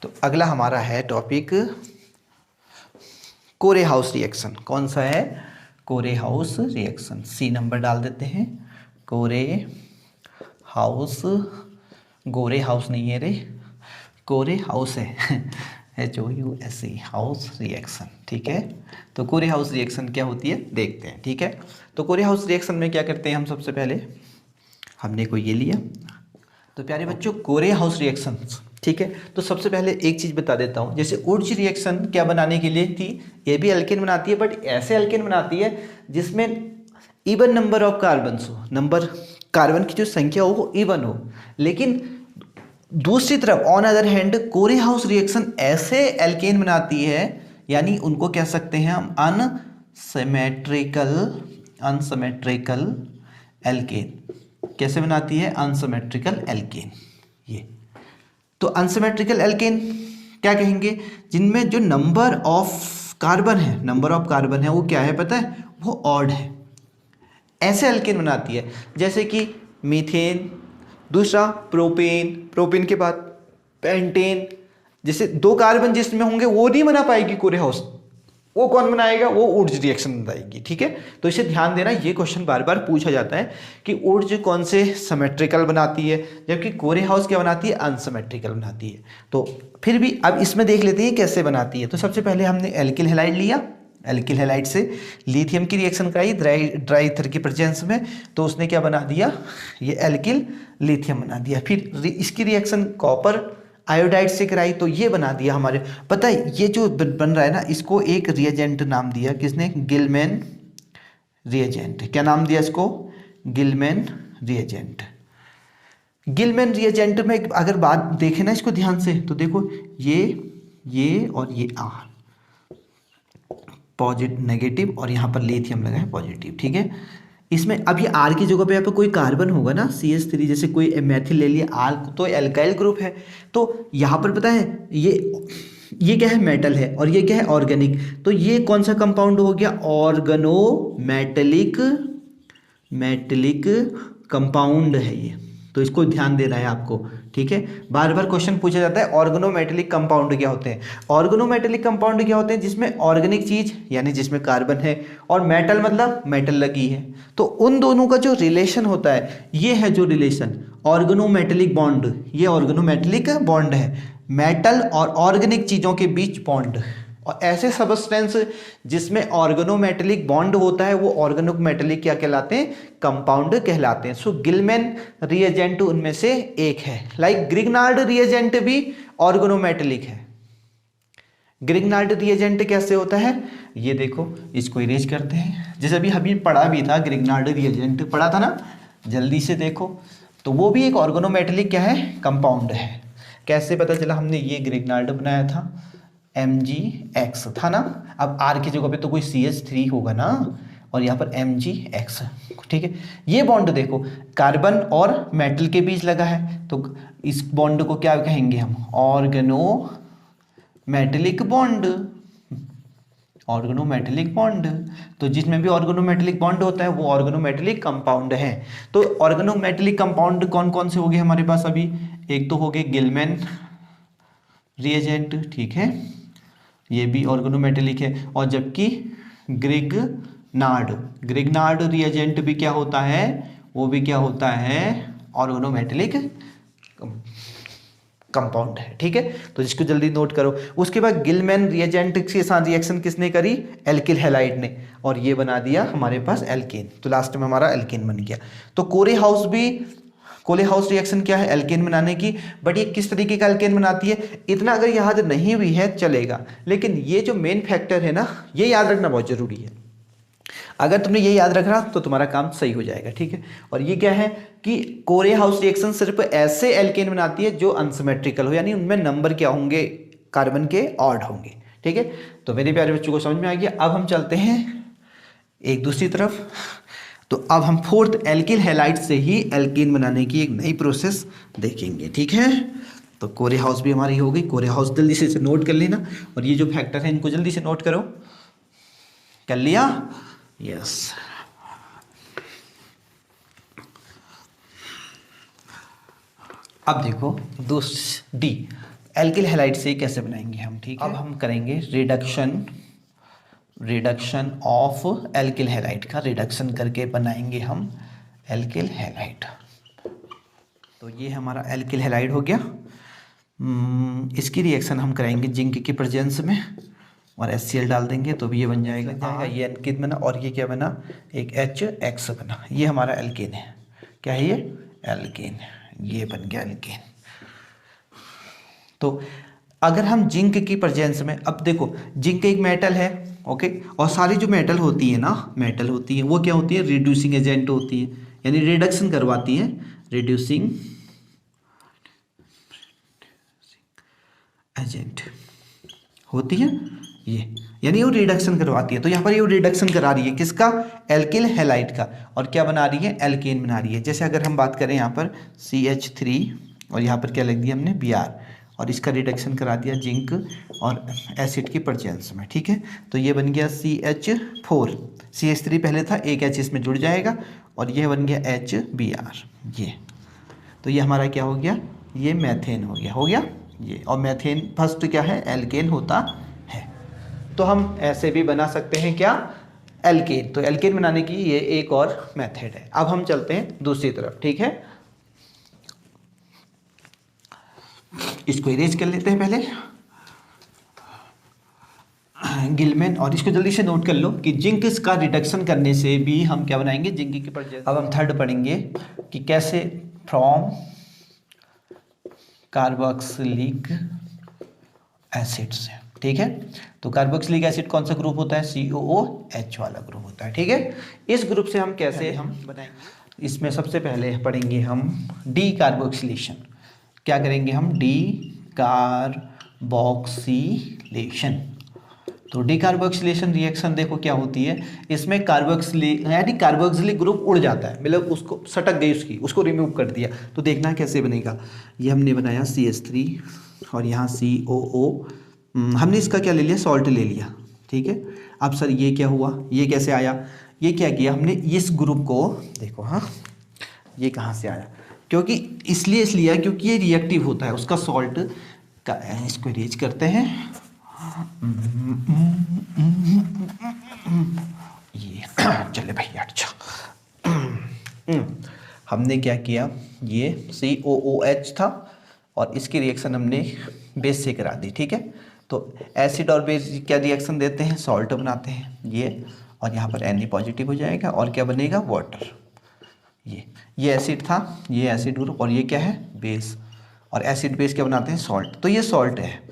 तो अगला हमारा है टॉपिक कोरे हाउस रिएक्शन। कौन सा है, कोरे हाउस रिएक्शन, C नंबर डाल देते हैं। कोरे हाउस, गोरे हाउस नहीं है रे, कोरे हाउस है HOUSE, हाउस रिएक्शन, ठीक है। तो कोरे हाउस रिएक्शन क्या होती है देखते हैं, ठीक है। तो कोरे हाउस रिएक्शन में क्या करते हैं हम, सबसे पहले हमने को ये लिया। तो प्यारे बच्चों कोरे हाउस रिएक्शन, ठीक है। तो सबसे पहले एक चीज़ बता देता हूँ, जैसे वुड्स रिएक्शन क्या बनाने के लिए थी, ये भी एल्केन बनाती है, बट ऐसे एल्केन बनाती है जिसमें इवन नंबर ऑफ कार्बन्स हो, नंबर कार्बन की जो संख्या हो वो इवन हो। लेकिन दूसरी तरफ ऑन अदर हैंड कोरे हाउस रिएक्शन ऐसे एल्केन बनाती है, यानी उनको कह सकते हैं हम अनसिमेट्रिकल एल्केन। कैसे बनाती है? Unsymmetrical alkene. ये तो अनसिमेट्रिकल एल्केन क्या कहेंगे? जिनमें जो नंबर ऑफ कार्बन है वो क्या है पता है? वो ऑड है। ऐसे एल्केन बनाती है, जैसे कि मीथेन, दूसरा प्रोपेन के बाद पेंटेन। जैसे 2 कार्बन जिसमें होंगे वो नहीं बना पाएगी कोरे हाउस, वो कौन बनाएगा? वो ऊर्ज रिएक्शन बनाएगी। ठीक है, तो इसे ध्यान देना, ये क्वेश्चन बार बार पूछा जाता है कि ऊर्ज कौन से सिमेट्रिकल बनाती है, जबकि कोरे हाउस क्या बनाती है? अनसिमेट्रिकल बनाती है। तो फिर भी अब इसमें देख लेते हैं कैसे बनाती है। तो सबसे पहले हमने एल्किल हैलाइड लिया, एल्किल हैलाइड से लिथियम की रिएक्शन कराई ड्राई ईथर की प्रेजेंस में, तो उसने क्या बना दिया? ये एल्किल लिथियम बना दिया। फिर इसकी रिएक्शन कॉपर आयोडाइड से कराई, तो ये बना दिया हमारे। पता है ये जो बन रहा है ना, इसको एक रिएजेंट नाम दिया किसने? Gillman reagent. क्या नाम दिया इसको? Gillman reagent. गिलमैन रिएजेंट में अगर बात देखें ना इसको ध्यान से, तो देखो ये और ये आर पॉजिटिव नेगेटिव, और यहाँ पर लिथियम लगा है पॉजिटिव। ठीक है, इसमें अब ये आर की जगह पे यहाँ पे कोई कार्बन होगा ना, CH3, जैसे कोई मैथिल ले लिया, आर तो एल्काइल ग्रुप है। तो यहाँ पर पता है ये क्या है? मेटल है, और ये क्या है? ऑर्गेनिक। तो ये कौन सा कंपाउंड हो गया? ऑर्गेनो मेटेलिक कंपाउंड है ये। तो इसको ध्यान देना है आपको। ठीक है, बार बार क्वेश्चन पूछा जाता है ऑर्गेनोमेटेलिक कंपाउंड क्या होते हैं। ऑर्गेनोमेटेलिक कंपाउंड क्या होते हैं? जिसमें ऑर्गेनिक चीज यानी जिसमें कार्बन है, और मेटल मतलब मेटल लगी है। तो उन दोनों का जो रिलेशन होता है, ये है जो रिलेशन ऑर्गेनोमेटेलिक बॉन्ड। ये ऑर्गेनोमेटेलिक बॉन्ड है, मेटल और ऑर्गेनिक चीजों के बीच बॉन्ड। और ऐसे सबस्टेंस जिसमें ऑर्गेनोमेटेलिक बॉन्ड होता है वो ऑर्गेनोमेटेलिक क्या कहलाते हैं? कंपाउंड कहलाते हैं। सो गिलमैन रिएजेंट उनमें से एक है। लाइक ग्रिग्नार्ड रिएजेंट भी ऑर्गेनोमेटेलिक है। ग्रिग्नार्ड रिएजेंट कैसे होता है? ये देखो, इसको इरेज करते हैं। जैसे अभी पढ़ा भी था, ग्रिग्नार्ड रिएजेंट पढ़ा था ना, जल्दी से देखो। तो वो भी एक ऑर्गेनोमेटेलिक क्या है? कंपाउंड है। कैसे पता चला? हमने ये ग्रिग्नार्ड बनाया था, MgX था ना। अब R की जगह पे तो कोई CH3 होगा ना, और यहाँ पर MgX। ठीक है, ये बॉन्ड देखो कार्बन और मेटल के बीच लगा है, तो इस बॉन्ड को क्या कहेंगे हम? Organometallic bond. तो जिसमें भी ऑर्गेनोमेटेलिक बॉन्ड होता है वो ऑर्गेनोमेटेलिक कंपाउंड है। तो ऑर्गेनोमेटेलिक कंपाउंड कौन कौन से हो गए हमारे पास अभी? एक तो हो गए गिलमैन रिएजेंट, ठीक है, ये भी ऑर्गेनोमेटेलिक है। और जबकि ग्रिग्नार्ड रिएजेंट भी क्या होता है? वो भी क्या होता है? ऑर्गेनोमेटेलिक कंपाउंड है। ठीक है, तो जिसको जल्दी नोट करो। उसके बाद गिलमैन रिएजेंट के साथ रिएक्शन किसने करी? एल्किल हैलाइड ने, और ये बना दिया हमारे पास एल्केन। तो लास्ट में हमारा एल्केन बन गया। तो कोरे हाउस रिएक्शन क्या है? एल्केन बनाने की। बट ये किस तरीके का एल्केन बनाती है, इतना अगर याद नहीं भी है चलेगा, लेकिन ये जो मेन फैक्टर है ना, ये याद रखना बहुत जरूरी है। अगर तुमने ये याद रखना तो तुम्हारा काम सही हो जाएगा। ठीक है, और ये क्या है कि कोरे हाउस रिएक्शन सिर्फ ऐसे एल्केन बनाती है जो अनसिमेट्रिकल हो, यानी उनमें नंबर क्या होंगे? कार्बन के ऑड होंगे। ठीक है, तो मेरे प्यारे बच्चों को समझ में आ गया। अब हम चलते हैं एक दूसरी तरफ। तो अब हम फोर्थ एल्किल हैलाइड से ही एल्केन बनाने की एक नई प्रोसेस देखेंगे। ठीक है, तो कोरे हाउस भी हमारी हो गई। कोरे हाउस जल्दी से इसे नोट कर लेना, और ये जो फैक्टर है इनको जल्दी से नोट करो। कर लिया? यस। अब देखो डी एल्किल हैलाइड से कैसे बनाएंगे हम। ठीक है, अब हम करेंगे रिडक्शन ऑफ एल्किल हैलाइड का रिडक्शन करके बनाएंगे हम एल्किल हैलाइड। तो ये हमारा एल्किल हैलाइड हो गया। इसकी रिएक्शन हम कराएंगे जिंक की प्रेजेंस में, और HCl डाल देंगे तो भी ये बन जाएगा। ये एल्केन बना, और ये क्या बना? एक HX बना। ये हमारा एल्केन है। क्या है ये? एल्केन। ये बन गया एल्केन। तो अगर हम जिंक की प्रेजेंस में, अब देखो जिंक एक मेटल है, ओके, और सारी जो मेटल होती है ना, वो क्या होती है? रिड्यूसिंग एजेंट होती है, यानी रिडक्शन करवाती है। रिड्यूसिंग एजेंट होती है ये, यानी वो रिडक्शन करवाती है। तो यहाँ पर ये रिडक्शन करा रही है किसका, एल्किल हैलाइड का, और क्या बना रही है, एल्केन बना रही है। जैसे अगर हम बात करें यहाँ पर CH3 और यहाँ पर क्या लिख दिया हमने Br, और इसका रिडक्शन करा दिया जिंक और एसिड की प्रेजेंस में, ठीक है। तो ये बन गया CH4, CH3 पहले था, एक H इसमें जुड़ जाएगा और यह बन गया HBr, ये। तो ये हमारा क्या हो गया, ये मैथेन हो गया ये। और मैथेन फर्स्ट क्या है, एल्केन होता है। तो हम ऐसे भी बना सकते हैं क्या, एल्केन। तो एल्केन बनाने की ये एक और मेथड है। अब हम चलते हैं दूसरी तरफ, ठीक है। इसको इरेज कर लेते हैं पहले, गिलमैन, और इसको जल्दी से नोट कर लो कि जिंक का रिडक्शन करने से भी हम क्या बनाएंगे, जिंक की प्रेजेंस। अब हम थर्ड पढ़ेंगे कि कैसे फ्रॉम कार्बोक्सिलिक एसिड से, ठीक है। तो कार्बोक्सिलिक एसिड कौन सा ग्रुप होता है, COOH वाला ग्रुप होता है, ठीक है। इस ग्रुप से हम कैसे हम बनाएंगे, इसमें सबसे पहले पढ़ेंगे हम डी कार्बोक्सिलेशन। क्या करेंगे हम, डी कार्बोक्सिलेशन। तो डीकार्बोक्सिलेशन रिएक्शन देखो क्या होती है, इसमें कार्बोक्सिलिक ग्रुप उड़ जाता है, मतलब उसको सटक गई उसको रिमूव कर दिया। तो देखना कैसे बनेगा, ये हमने बनाया CH3 और यहाँ COO, हमने इसका क्या ले लिया, सॉल्ट ले लिया, ठीक है। अब सर ये क्या हुआ, ये कैसे आया, ये क्या किया हमने, इस ग्रुप को देखो, हाँ ये कहाँ से आया, क्योंकि इसलिए लिया क्योंकि ये रिएक्टिव होता है, उसका सॉल्ट का, इसको इरेज करते हैं, ये चले भाई, अच्छा हमने क्या किया, ये COOH था और इसकी रिएक्शन हमने बेस से करा दी, ठीक है। तो एसिड और बेस क्या रिएक्शन देते हैं, सॉल्ट बनाते हैं ये, और यहाँ पर Na पॉजिटिव हो जाएगा और क्या बनेगा, वाटर। ये एसिड था, ये एसिड ग्रुप, और ये क्या है, बेस, और एसिड बेस क्या बनाते हैं, सॉल्ट। तो ये सॉल्ट है,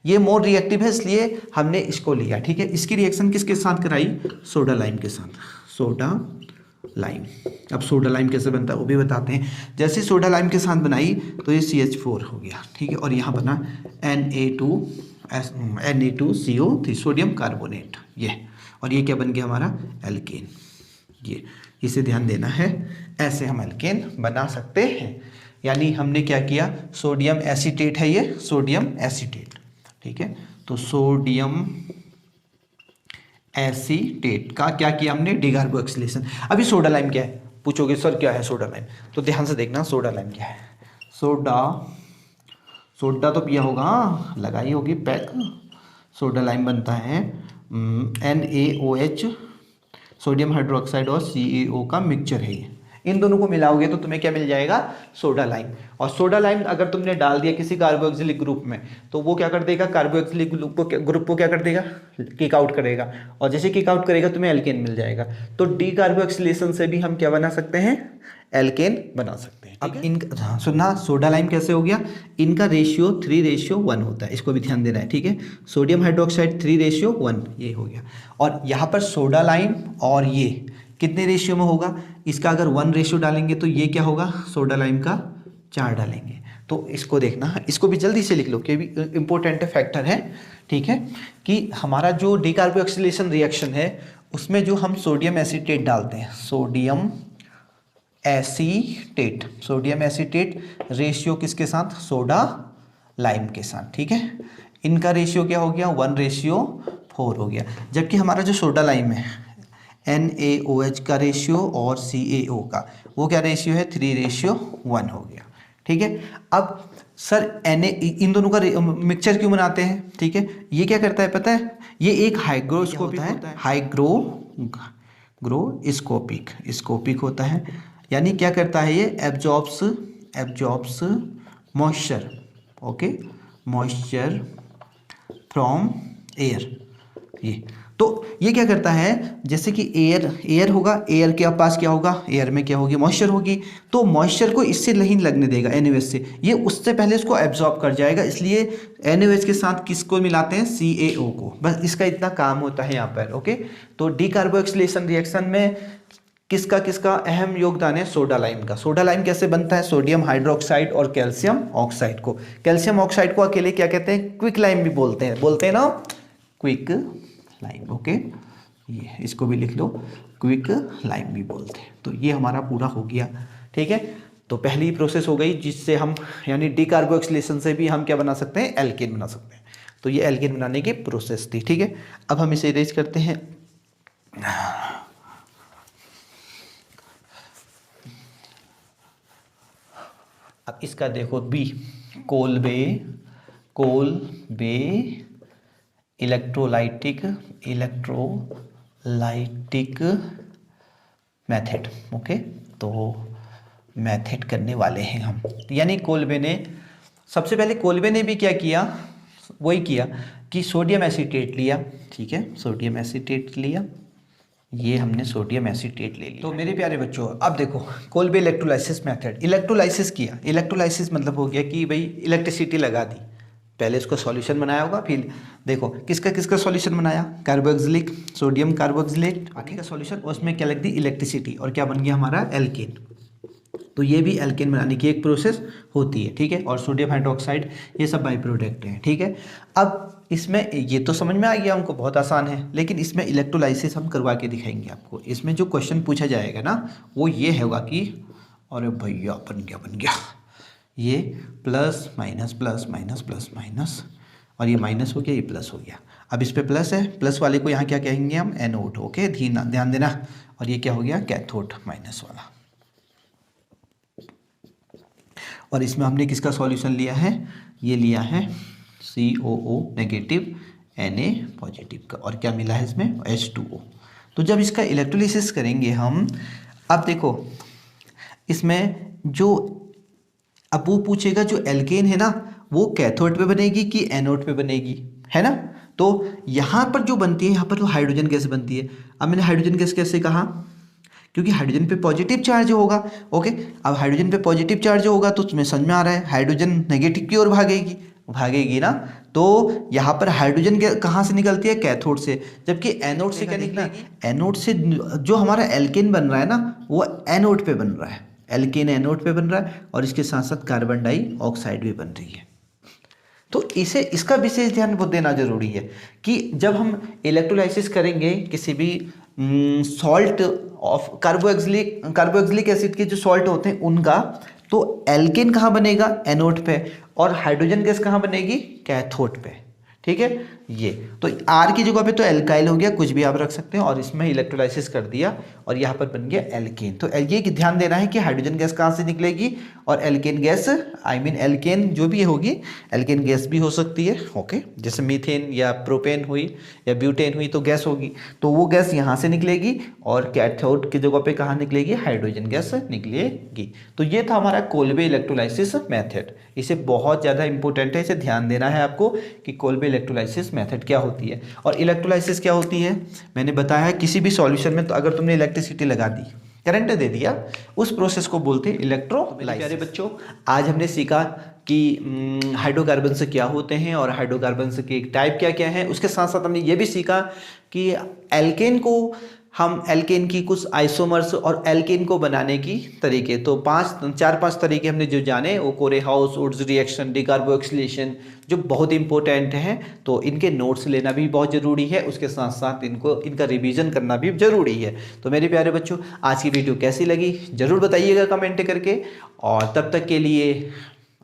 ये मोर रिएक्टिव है, इसलिए हमने इसको लिया, ठीक है। इसकी रिएक्शन किसके साथ कराई, सोडा लाइम के साथ, सोडा लाइम। अब सोडा लाइम कैसे बनता है वो भी बताते हैं। जैसे सोडा लाइम के साथ बनाई तो ये CH4 हो गया, ठीक है, और यहाँ बना Na2CO3 सोडियम कार्बोनेट, ये, और ये क्या बन गया हमारा, एल्केन। ये इसे ध्यान देना है, ऐसे हम एल्केन बना सकते हैं। यानी हमने क्या किया, सोडियम एसीटेट है ये, सोडियम एसीटेट, ठीक है। तो सोडियम एसीटेट का क्या किया हमने, डीकार्बोक्सिलेशन। अभी सोडा लाइम क्या है, पूछोगे सर क्या है सोडा लाइम, तो ध्यान से देखना सोडा लाइम क्या है। सोडा तो पिया होगा, लगाई होगी पैक। सोडा लाइम बनता है NaOH, सोडियम हाइड्रोक्साइड और CaO का मिक्सचर है ये। इन दोनों को मिलाओगे तो तुम्हें क्या मिल जाएगा, सोडा लाइम। और सोडा लाइम अगर तुमने डाल दिया किसी कार्बोक्सिलिक ग्रुप में तो वो क्या कर देगा, कार्बोक्सिलिक ग्रुप को क्या कर देगा, किक आउट करेगा, और जैसे किक आउट करेगा तुम्हें एल्केन मिल जाएगा। तो डी कार्बोक्सिलेशन से भी हम क्या बना सकते हैं, एल्केन बना सकते हैं। अब इनका सुनना, सोडा लाइम कैसे हो गया, इनका रेशियो 3:1 होता है, इसको भी ध्यान देना है, ठीक है। सोडियम हाइड्रोक्साइड 3:1, ये हो गया। और यहाँ पर सोडा लाइम और ये कितने रेशियो में होगा, इसका अगर 1 रेशियो डालेंगे तो ये क्या होगा, सोडा लाइम का 4 डालेंगे। तो इसको देखना, इसको भी जल्दी से लिख लो कि भी इंपॉर्टेंट फैक्टर है, ठीक है, कि हमारा जो डीकार्बोक्सिलेशन रिएक्शन है उसमें जो हम सोडियम एसीटेट डालते हैं, सोडियम एसीटेट रेशियो किसके साथ, सोडा लाइम के साथ, ठीक है। इनका रेशियो क्या हो गया, 1:4 हो गया। जबकि हमारा जो सोडा लाइम है NaOH का रेशियो और CaO का वो क्या रेशियो है, 3:1 हो गया, ठीक है। अब सर इन दोनों का मिक्सचर क्यों बनाते हैं, ठीक है। ये क्या करता है पता है, ये एक हाइग्रोस्कोपिक होता है, हाइग्रोस्कोपिक होता है। यानी क्या करता है, ये absorbs moisture, okay, moisture from air. ये तो ये क्या करता है, जैसे कि एयर होगा, एयर के पास क्या होगा, एयर में क्या होगी, मॉइस्चर होगी, तो मॉइस्चर को इससे नहीं लगने देगा NaOH से, ये उससे पहले इसको एब्जॉर्ब कर जाएगा। इसलिए NaOH के साथ किसको मिलाते हैं, CaO को, बस इसका इतना काम होता है यहाँ पर, ओके। तो डीकार्बोक्सिलेशन रिएक्शन में किसका अहम योगदान है, सोडा लाइम का। सोडा लाइम कैसे बनता है, सोडियम हाइड्रोक्साइड और कैल्शियम ऑक्साइड को। कैल्शियम ऑक्साइड को अकेले क्या कहते हैं, क्विक लाइम भी बोलते हैं ना, क्विक लाइम, ओके। ये इसको भी लिख लो, क्विक लाइम भी बोलते हैं। तो ये हमारा पूरा हो गया, ठीक है। तो पहली प्रोसेस हो गई जिससे हम यानी डीकार्बोक्सिलेशन से भी हम क्या बना सकते हैं, एल्केन बना सकते हैं। तो ये एल्केन बनाने की प्रोसेस थी, ठीक है। अब हम इसे इरेज करते हैं। अब इसका देखो B, Kolbe electrolytic method, okay. तो मेथड करने वाले हैं हम, यानी कोलबे ने सबसे पहले कोलबे ने भी क्या किया, वही किया कि सोडियम एसीटेट लिया, ठीक है, सोडियम एसीटेट लिया, ये हमने सोडियम एसीटेट ले लिया। तो मेरे प्यारे बच्चों अब देखो कोलबे इलेक्ट्रोलाइसिस मेथड, इलेक्ट्रोलाइसिस किया, इलेक्ट्रोलाइसिस मतलब हो गया कि भाई इलेक्ट्रिसिटी लगा दी, पहले इसको सॉल्यूशन बनाया होगा, फिर देखो किसका किसका सॉल्यूशन बनाया, कार्बोक्सिलिक सोडियम कार्बोक्सिलेट पानी का सॉल्यूशन, उसमें क्या लग दी, इलेक्ट्रिसिटी, और क्या बन गया हमारा, एल्केन। तो ये भी एल्केन बनाने की एक प्रोसेस होती है, ठीक है। और सोडियम हाइड्रोक्साइड ये सब बाई प्रोडक्ट हैं, ठीक है। अब इसमें ये तो समझ में आ गया हमको, बहुत आसान है, लेकिन इसमें इलेक्ट्रोलाइसिस हम करवा के दिखाएंगे आपको। इसमें जो क्वेश्चन पूछा जाएगा ना वो ये होगा कि अरे भैया बन गया ये प्लस माइनस और ये माइनस हो गया, ये प्लस हो गया। अब इस पे प्लस है, प्लस वाले को यहाँ क्या कहेंगे हम, एनोड, ओके, ध्यान देना। और ये क्या हो गया, कैथोड माइनस वाला। और इसमें हमने किसका सॉल्यूशन लिया है, ये लिया है COO नेगेटिव Na पॉजिटिव का, और क्या मिला है इसमें, H2O। तो जब इसका इलेक्ट्रोलिसिस करेंगे हम, अब देखो इसमें जो अब वो पूछेगा जो एल्केन है ना वो कैथोड पे बनेगी कि एनोड पे बनेगी, है ना। तो यहाँ पर जो बनती है, यहाँ पर तो हाइड्रोजन गैस बनती है। अब मैंने हाइड्रोजन गैस कैसे कहा, क्योंकि हाइड्रोजन पे पॉजिटिव चार्ज होगा, ओके। अब हाइड्रोजन पे पॉजिटिव चार्ज होगा तो तुम्हें समझ में आ रहा है हाइड्रोजन नेगेटिव की ओर भागेगी ना। तो यहाँ पर हाइड्रोजन कहाँ से निकलती है, कैथोड से, जबकि एनोड से क्या निकलेगी, एनोड से जो हमारा एल्केन बन रहा है ना वो एनोड पे बन रहा है, एल्केन एनोड पे बन रहा है, और इसके साथ साथ कार्बन डाइऑक्साइड भी बन रही है। तो इसका विशेष ध्यान देना जरूरी है कि जब हम इलेक्ट्रोलाइसिस करेंगे किसी भी सॉल्ट ऑफ कार्बोक्सिलिक एसिड के जो सॉल्ट होते हैं उनका, तो एल्केन कहाँ बनेगा, एनोड पे, और हाइड्रोजन गैस कहाँ बनेगी, कैथोड पे, ठीक है। ये तो आर की जगह पे तो एल्काइल हो गया, कुछ भी आप रख सकते हैं, और इसमें इलेक्ट्रोलाइसिस कर दिया और यहाँ पर बन गया एल्केन। तो ये ध्यान देना है कि हाइड्रोजन गैस कहाँ से निकलेगी, और एल्केन गैस एल्केन जो भी होगी एल्केन गैस भी हो सकती है, ओके। जैसे मीथेन या प्रोपेन हुई या ब्यूटेन हुई तो गैस होगी, तो वो गैस यहाँ से निकलेगी, और कैथोड की जगह पे कहाँ निकलेगी, हाइड्रोजन गैस निकलेगी। तो ये था हमारा कोलबे इलेक्ट्रोलाइसिस मेथड। इसे बहुत ज़्यादा इंपॉर्टेंट है, इसे ध्यान देना है आपको कि कोलबे इलेक्ट्रोलाइसिस मेथड क्या होती है। और इलेक्ट्रोलाइसिस क्या होती है, मैंने बताया किसी भी सॉल्यूशन में तो अगर तुमने इलेक्ट्रिसिटी लगा दी, करंट दे दिया, उस प्रोसेस को बोलते हैं इलेक्ट्रोलाइसिस। प्यारे बच्चों आज हमने सीखा कि हाइड्रोकार्बन से क्या होते हैं और हाइड्रोकार्बन के टाइप क्या क्या है। उसके साथ साथ हमने ये भी सीखा कि एल्केन को हम एल्केन की कुछ आइसोमर्स और एल्केन को बनाने की तरीके, तो 4-5 तरीके हमने जो जाने, वो कोरेहाउस वुड्स रिएक्शन, डीकार्बोक्सिलेशन, जो बहुत इंपॉर्टेंट हैं। तो इनके नोट्स लेना भी बहुत ज़रूरी है, उसके साथ साथ इनका रिवीजन करना भी ज़रूरी है। तो मेरे प्यारे बच्चों आज की वीडियो कैसी लगी ज़रूर बताइएगा कमेंट करके, और तब तक के लिए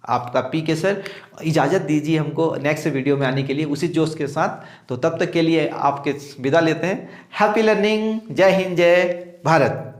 आपका PK सर इजाज़त दीजिए हमको नेक्स्ट वीडियो में आने के लिए उसी जोश के साथ। तो तब तक के लिए आपके विदा लेते हैं। हैप्पी लर्निंग, जय हिंद, जय भारत।